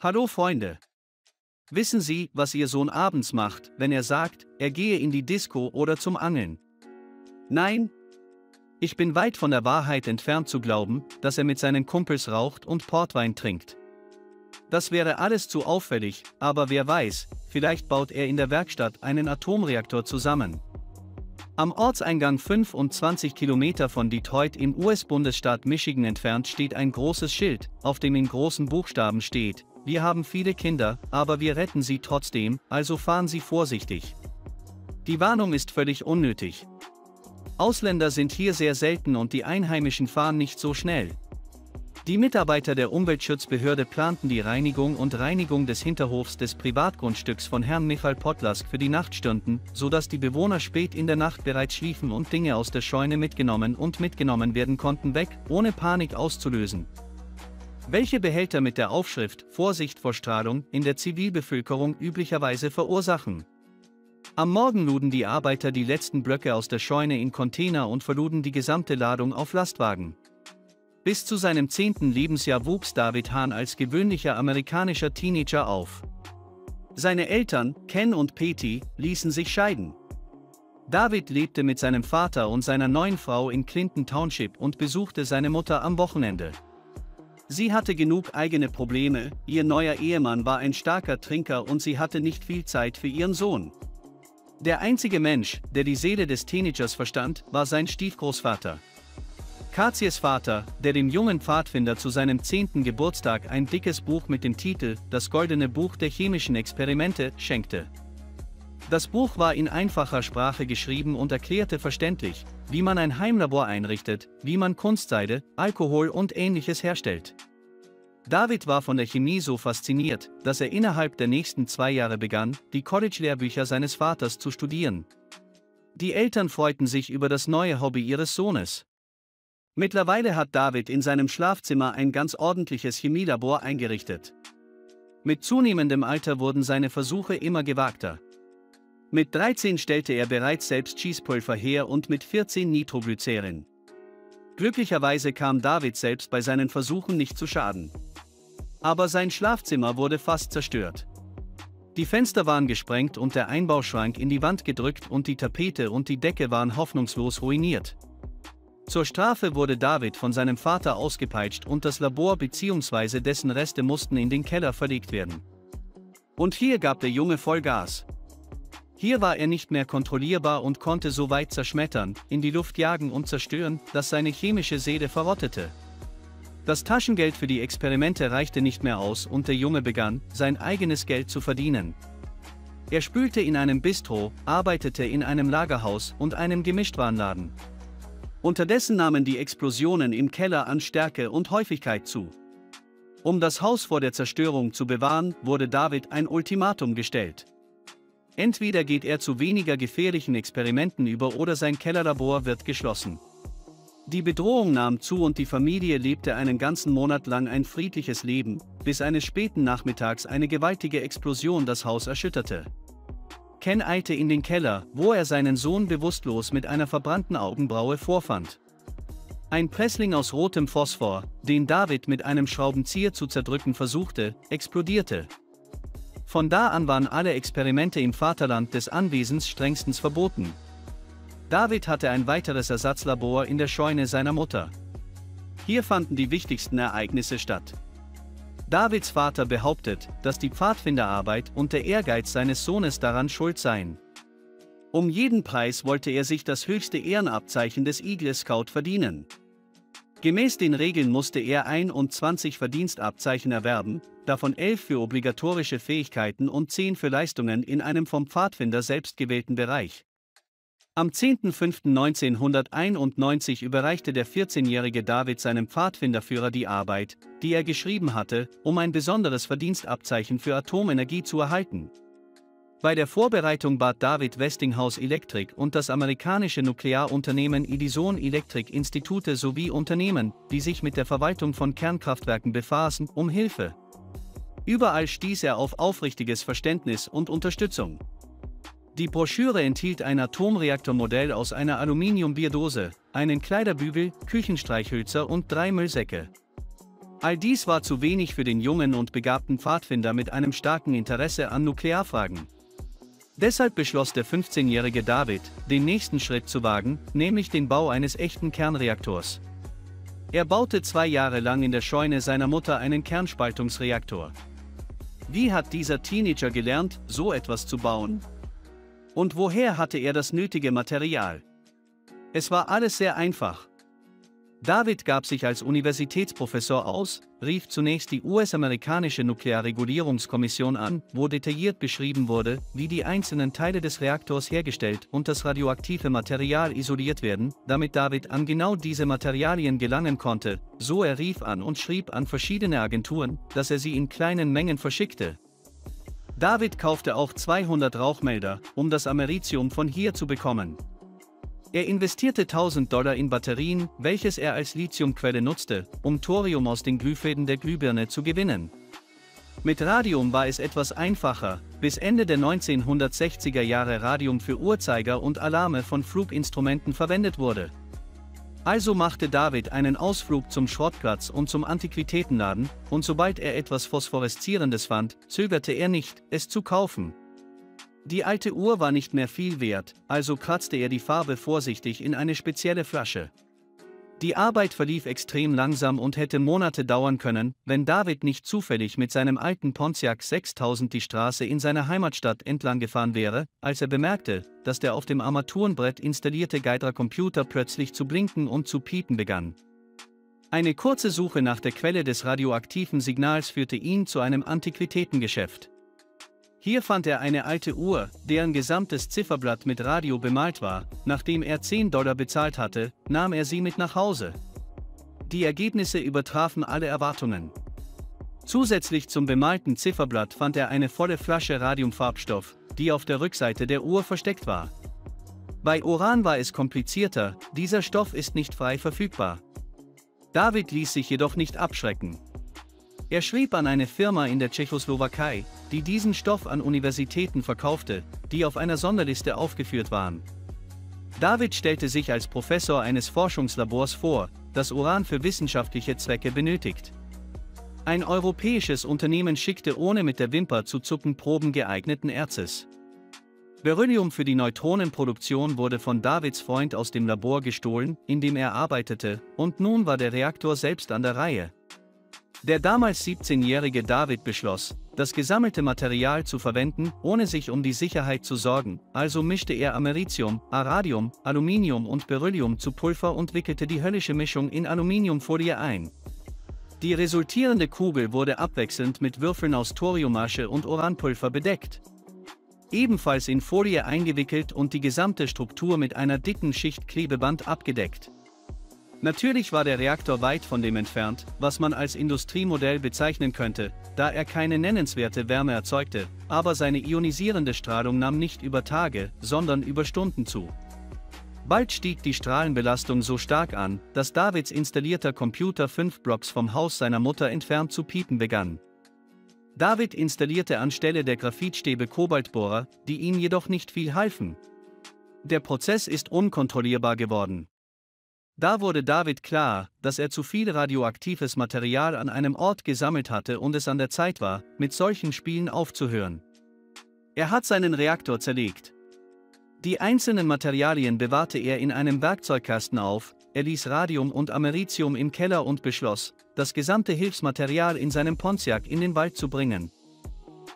Hallo Freunde. Wissen Sie, was Ihr Sohn abends macht, wenn er sagt, er gehe in die Disco oder zum Angeln? Nein? Ich bin weit von der Wahrheit entfernt zu glauben, dass er mit seinen Kumpels raucht und Portwein trinkt. Das wäre alles zu auffällig, aber wer weiß, vielleicht baut er in der Werkstatt einen Atomreaktor zusammen. Am Ortseingang 25 Kilometer von Detroit im US-Bundesstaat Michigan entfernt steht ein großes Schild, auf dem in großen Buchstaben steht: Wir haben viele Kinder, aber wir retten sie trotzdem, also fahren Sie vorsichtig. Die Warnung ist völlig unnötig. Ausländer sind hier sehr selten und die Einheimischen fahren nicht so schnell. Die Mitarbeiter der Umweltschutzbehörde planten die Reinigung und Reinigung des Hinterhofs des Privatgrundstücks von Herrn Michael Podlask für die Nachtstunden, sodass die Bewohner spät in der Nacht bereits schliefen und Dinge aus der Scheune mitgenommen werden konnten, weg, ohne Panik auszulösen. Welche Behälter mit der Aufschrift „Vorsicht vor Strahlung“ in der Zivilbevölkerung üblicherweise verursachen. Am Morgen luden die Arbeiter die letzten Blöcke aus der Scheune in Container und verluden die gesamte Ladung auf Lastwagen. Bis zu seinem 10. Lebensjahr wuchs David Hahn als gewöhnlicher amerikanischer Teenager auf. Seine Eltern, Ken und Patty, ließen sich scheiden. David lebte mit seinem Vater und seiner neuen Frau in Clinton Township und besuchte seine Mutter am Wochenende. Sie hatte genug eigene Probleme, ihr neuer Ehemann war ein starker Trinker und sie hatte nicht viel Zeit für ihren Sohn. Der einzige Mensch, der die Seele des Teenagers verstand, war sein Stiefgroßvater. Kazies Vater, der dem jungen Pfadfinder zu seinem 10. Geburtstag ein dickes Buch mit dem Titel „Das Goldene Buch der chemischen Experimente“ schenkte. Das Buch war in einfacher Sprache geschrieben und erklärte verständlich, wie man ein Heimlabor einrichtet, wie man Kunstseide, Alkohol und Ähnliches herstellt. David war von der Chemie so fasziniert, dass er innerhalb der nächsten 2 Jahre begann, die College-Lehrbücher seines Vaters zu studieren. Die Eltern freuten sich über das neue Hobby ihres Sohnes. Mittlerweile hat David in seinem Schlafzimmer ein ganz ordentliches Chemielabor eingerichtet. Mit zunehmendem Alter wurden seine Versuche immer gewagter. Mit 13 stellte er bereits selbst Schießpulver her und mit 14 Nitroglycerin. Glücklicherweise kam David selbst bei seinen Versuchen nicht zu Schaden. Aber sein Schlafzimmer wurde fast zerstört. Die Fenster waren gesprengt und der Einbauschrank in die Wand gedrückt und die Tapete und die Decke waren hoffnungslos ruiniert. Zur Strafe wurde David von seinem Vater ausgepeitscht und das Labor bzw. dessen Reste mussten in den Keller verlegt werden. Und hier gab der Junge Vollgas. Hier war er nicht mehr kontrollierbar und konnte so weit zerschmettern, in die Luft jagen und zerstören, dass seine chemische Seele verrottete. Das Taschengeld für die Experimente reichte nicht mehr aus und der Junge begann, sein eigenes Geld zu verdienen. Er spülte in einem Bistro, arbeitete in einem Lagerhaus und einem Gemischtwarenladen. Unterdessen nahmen die Explosionen im Keller an Stärke und Häufigkeit zu. Um das Haus vor der Zerstörung zu bewahren, wurde David ein Ultimatum gestellt. Entweder geht er zu weniger gefährlichen Experimenten über oder sein Kellerlabor wird geschlossen. Die Bedrohung nahm zu und die Familie lebte einen ganzen Monat lang ein friedliches Leben, bis eines späten Nachmittags eine gewaltige Explosion das Haus erschütterte. Ken eilte in den Keller, wo er seinen Sohn bewusstlos mit einer verbrannten Augenbraue vorfand. Ein Pressling aus rotem Phosphor, den David mit einem Schraubenzieher zu zerdrücken versuchte, explodierte. Von da an waren alle Experimente im Vaterland des Anwesens strengstens verboten. David hatte ein weiteres Ersatzlabor in der Scheune seiner Mutter. Hier fanden die wichtigsten Ereignisse statt. Davids Vater behauptet, dass die Pfadfinderarbeit und der Ehrgeiz seines Sohnes daran schuld seien. Um jeden Preis wollte er sich das höchste Ehrenabzeichen des Eagle Scout verdienen. Gemäß den Regeln musste er 21 Verdienstabzeichen erwerben, davon 11 für obligatorische Fähigkeiten und 10 für Leistungen in einem vom Pfadfinder selbst gewählten Bereich. Am 10.05.1991 überreichte der 14-jährige David seinem Pfadfinderführer die Arbeit, die er geschrieben hatte, um ein besonderes Verdienstabzeichen für Atomenergie zu erhalten. Bei der Vorbereitung bat David Westinghouse Electric und das amerikanische Nuklearunternehmen Edison Electric Institute sowie Unternehmen, die sich mit der Verwaltung von Kernkraftwerken befassen, um Hilfe. Überall stieß er auf aufrichtiges Verständnis und Unterstützung. Die Broschüre enthielt ein Atomreaktormodell aus einer Aluminiumbierdose, einen Kleiderbügel, Küchenstreichhölzer und 3 Müllsäcke. All dies war zu wenig für den jungen und begabten Pfadfinder mit einem starken Interesse an Nuklearfragen. Deshalb beschloss der 15-jährige David, den nächsten Schritt zu wagen, nämlich den Bau eines echten Kernreaktors. Er baute 2 Jahre lang in der Scheune seiner Mutter einen Kernspaltungsreaktor. Wie hat dieser Teenager gelernt, so etwas zu bauen? Und woher hatte er das nötige Material? Es war alles sehr einfach. David gab sich als Universitätsprofessor aus, rief zunächst die US-amerikanische Nuklearregulierungskommission an, wo detailliert beschrieben wurde, wie die einzelnen Teile des Reaktors hergestellt und das radioaktive Material isoliert werden, damit David an genau diese Materialien gelangen konnte, so er rief an und schrieb an verschiedene Agenturen, dass er sie in kleinen Mengen verschickte. David kaufte auch 200 Rauchmelder, um das Americium von hier zu bekommen. Er investierte $1000 in Batterien, welches er als Lithiumquelle nutzte, um Thorium aus den Glühfäden der Glühbirne zu gewinnen. Mit Radium war es etwas einfacher, bis Ende der 1960er Jahre Radium für Uhrzeiger und Alarme von Fluginstrumenten verwendet wurde. Also machte David einen Ausflug zum Schrottplatz und zum Antiquitätenladen, und sobald er etwas Phosphoreszierendes fand, zögerte er nicht, es zu kaufen. Die alte Uhr war nicht mehr viel wert, also kratzte er die Farbe vorsichtig in eine spezielle Flasche. Die Arbeit verlief extrem langsam und hätte Monate dauern können, wenn David nicht zufällig mit seinem alten Pontiac 6000 die Straße in seiner Heimatstadt entlang gefahren wäre, als er bemerkte, dass der auf dem Armaturenbrett installierte Geidra-Computer plötzlich zu blinken und zu piepen begann. Eine kurze Suche nach der Quelle des radioaktiven Signals führte ihn zu einem Antiquitätengeschäft. Hier fand er eine alte Uhr, deren gesamtes Zifferblatt mit Radio bemalt war. Nachdem er $10 bezahlt hatte, nahm er sie mit nach Hause. Die Ergebnisse übertrafen alle Erwartungen. Zusätzlich zum bemalten Zifferblatt fand er eine volle Flasche Radiumfarbstoff, die auf der Rückseite der Uhr versteckt war. Bei Uran war es komplizierter, dieser Stoff ist nicht frei verfügbar. David ließ sich jedoch nicht abschrecken. Er schrieb an eine Firma in der Tschechoslowakei, die diesen Stoff an Universitäten verkaufte, die auf einer Sonderliste aufgeführt waren. David stellte sich als Professor eines Forschungslabors vor, das Uran für wissenschaftliche Zwecke benötigt. Ein europäisches Unternehmen schickte ohne mit der Wimper zu zucken Proben geeigneten Erzes. Beryllium für die Neutronenproduktion wurde von Davids Freund aus dem Labor gestohlen, in dem er arbeitete, und nun war der Reaktor selbst an der Reihe. Der damals 17-jährige David beschloss, das gesammelte Material zu verwenden, ohne sich um die Sicherheit zu sorgen, also mischte er Americium, Radium, Aluminium und Beryllium zu Pulver und wickelte die höllische Mischung in Aluminiumfolie ein. Die resultierende Kugel wurde abwechselnd mit Würfeln aus Thoriumasche und Uranpulver bedeckt. Ebenfalls in Folie eingewickelt und die gesamte Struktur mit einer dicken Schicht Klebeband abgedeckt. Natürlich war der Reaktor weit von dem entfernt, was man als Industriemodell bezeichnen könnte, da er keine nennenswerte Wärme erzeugte, aber seine ionisierende Strahlung nahm nicht über Tage, sondern über Stunden zu. Bald stieg die Strahlenbelastung so stark an, dass Davids installierter Computer 5 Blocks vom Haus seiner Mutter entfernt zu piepen begann. David installierte anstelle der Graphitstäbe Kobaltbohrer, die ihm jedoch nicht viel halfen. Der Prozess ist unkontrollierbar geworden. Da wurde David klar, dass er zu viel radioaktives Material an einem Ort gesammelt hatte und es an der Zeit war, mit solchen Spielen aufzuhören. Er hat seinen Reaktor zerlegt. Die einzelnen Materialien bewahrte er in einem Werkzeugkasten auf, er ließ Radium und Americium im Keller und beschloss, das gesamte Hilfsmaterial in seinem Pontiac in den Wald zu bringen.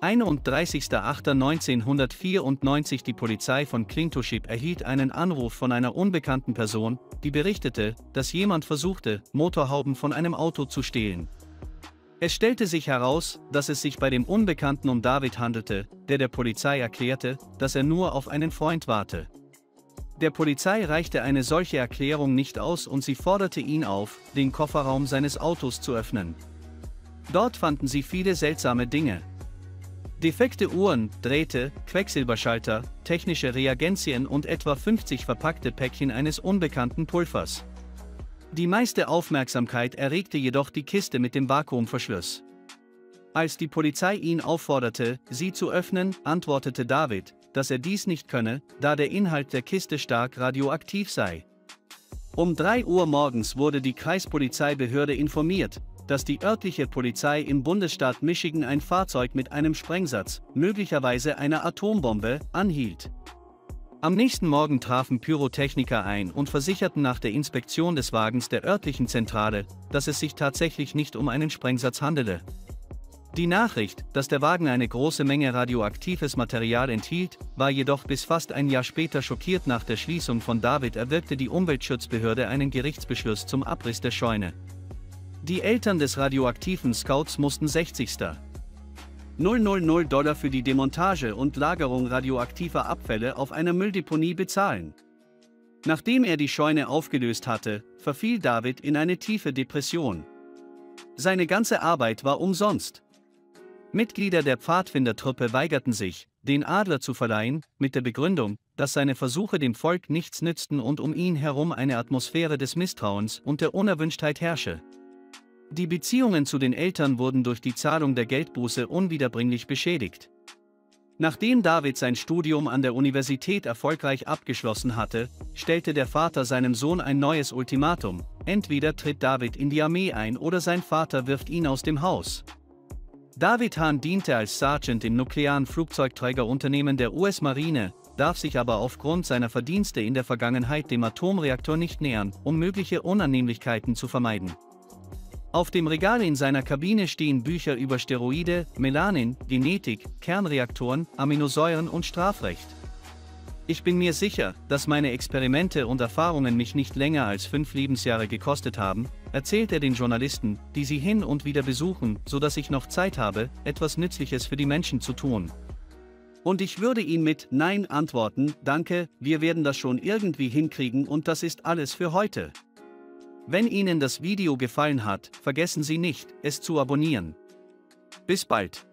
31.08.1994. Die Polizei von Klintoship erhielt einen Anruf von einer unbekannten Person, die berichtete, dass jemand versuchte, Motorhauben von einem Auto zu stehlen. Es stellte sich heraus, dass es sich bei dem Unbekannten um David handelte, der der Polizei erklärte, dass er nur auf einen Freund warte. Der Polizei reichte eine solche Erklärung nicht aus und sie forderte ihn auf, den Kofferraum seines Autos zu öffnen. Dort fanden sie viele seltsame Dinge. Defekte Uhren, Drähte, Quecksilberschalter, technische Reagenzien und etwa 50 verpackte Päckchen eines unbekannten Pulvers. Die meiste Aufmerksamkeit erregte jedoch die Kiste mit dem Vakuumverschluss. Als die Polizei ihn aufforderte, sie zu öffnen, antwortete David, dass er dies nicht könne, da der Inhalt der Kiste stark radioaktiv sei. Um 3 Uhr morgens wurde die Kreispolizeibehörde informiert, dass die örtliche Polizei im Bundesstaat Michigan ein Fahrzeug mit einem Sprengsatz, möglicherweise einer Atombombe, anhielt. Am nächsten Morgen trafen Pyrotechniker ein und versicherten nach der Inspektion des Wagens der örtlichen Zentrale, dass es sich tatsächlich nicht um einen Sprengsatz handele. Die Nachricht, dass der Wagen eine große Menge radioaktives Material enthielt, war jedoch bis fast ein Jahr später schockiert. Nach der Schließung von David erwirkte die Umweltschutzbehörde einen Gerichtsbeschluss zum Abriss der Scheune. Die Eltern des radioaktiven Scouts mussten $60.000 für die Demontage und Lagerung radioaktiver Abfälle auf einer Mülldeponie bezahlen. Nachdem er die Scheune aufgelöst hatte, verfiel David in eine tiefe Depression. Seine ganze Arbeit war umsonst. Mitglieder der Pfadfindertruppe weigerten sich, den Adler zu verleihen, mit der Begründung, dass seine Versuche dem Volk nichts nützten und um ihn herum eine Atmosphäre des Misstrauens und der Unerwünschtheit herrsche. Die Beziehungen zu den Eltern wurden durch die Zahlung der Geldbuße unwiederbringlich beschädigt. Nachdem David sein Studium an der Universität erfolgreich abgeschlossen hatte, stellte der Vater seinem Sohn ein neues Ultimatum: Entweder tritt David in die Armee ein oder sein Vater wirft ihn aus dem Haus. David Hahn diente als Sergeant im nuklearen Flugzeugträgerunternehmen der US-Marine, darf sich aber aufgrund seiner Verdienste in der Vergangenheit dem Atomreaktor nicht nähern, um mögliche Unannehmlichkeiten zu vermeiden. Auf dem Regal in seiner Kabine stehen Bücher über Steroide, Melanin, Genetik, Kernreaktoren, Aminosäuren und Strafrecht. Ich bin mir sicher, dass meine Experimente und Erfahrungen mich nicht länger als 5 Lebensjahre gekostet haben, erzählt er den Journalisten, die sie hin und wieder besuchen, sodass ich noch Zeit habe, etwas Nützliches für die Menschen zu tun. Und ich würde ihn mit Nein antworten: Danke, wir werden das schon irgendwie hinkriegen und das ist alles für heute. Wenn Ihnen das Video gefallen hat, vergessen Sie nicht, es zu abonnieren. Bis bald.